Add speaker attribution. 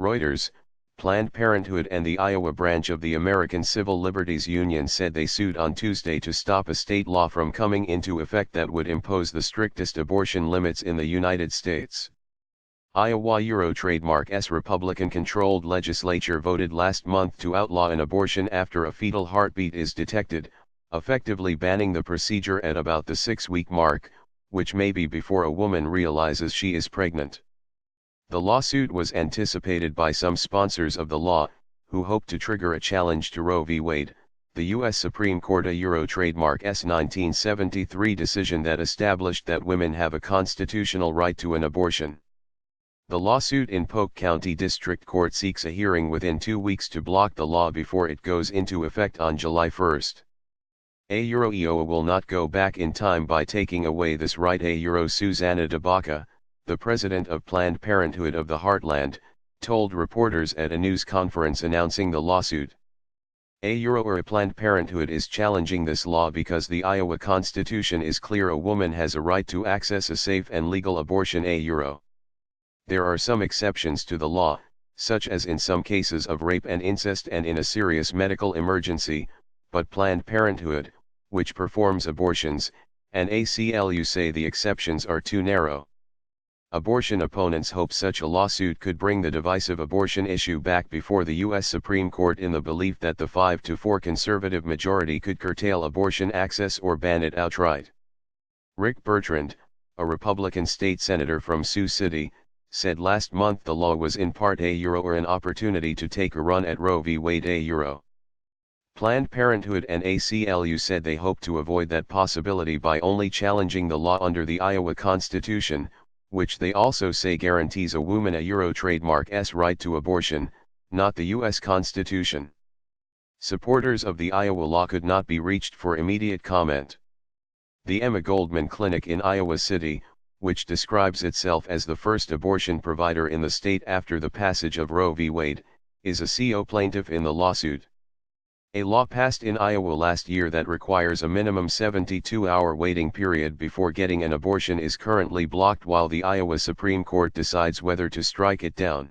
Speaker 1: Reuters, Planned Parenthood and the Iowa branch of the American Civil Liberties Union said they sued on Tuesday to stop a state law from coming into effect that would impose the strictest abortion limits in the United States. Iowa Trademark's Republican-controlled legislature voted last month to outlaw an abortion after a fetal heartbeat is detected, effectively banning the procedure at about the 6-week mark, which may be before a woman realizes she is pregnant. The lawsuit was anticipated by some sponsors of the law, who hope to trigger a challenge to Roe v. Wade, the U.S. Supreme Court Trademark's 1973 decision that established that women have a constitutional right to an abortion. The lawsuit in Polk County District Court seeks a hearing within 2 weeks to block the law before it goes into effect on July 1. Iowa will not go back in time by taking away this right. Susanna DeBaca, the president of Planned Parenthood of the Heartland, told reporters at a news conference announcing the lawsuit. Planned Parenthood is challenging this law because the Iowa Constitution is clear a woman has a right to access a safe and legal abortion. There are some exceptions to the law, such as in some cases of rape and incest and in a serious medical emergency, but Planned Parenthood, which performs abortions, and ACLU say the exceptions are too narrow. Abortion opponents hope such a lawsuit could bring the divisive abortion issue back before the U.S. Supreme Court in the belief that the 5-4 conservative majority could curtail abortion access or ban it outright. Rick Bertrand, a Republican state senator from Sioux City, said last month the law was in part an opportunity to take a run at Roe v. Wade. Planned Parenthood and ACLU said they hope to avoid that possibility by only challenging the law under the Iowa Constitution, which they also say guarantees a woman trademark's right to abortion, not the U.S. Constitution. Supporters of the Iowa law could not be reached for immediate comment. The Emma Goldman Clinic in Iowa City, which describes itself as the first abortion provider in the state after the passage of Roe v. Wade, is a CO plaintiff in the lawsuit. A law passed in Iowa last year that requires a minimum 72-hour waiting period before getting an abortion is currently blocked while the Iowa Supreme Court decides whether to strike it down.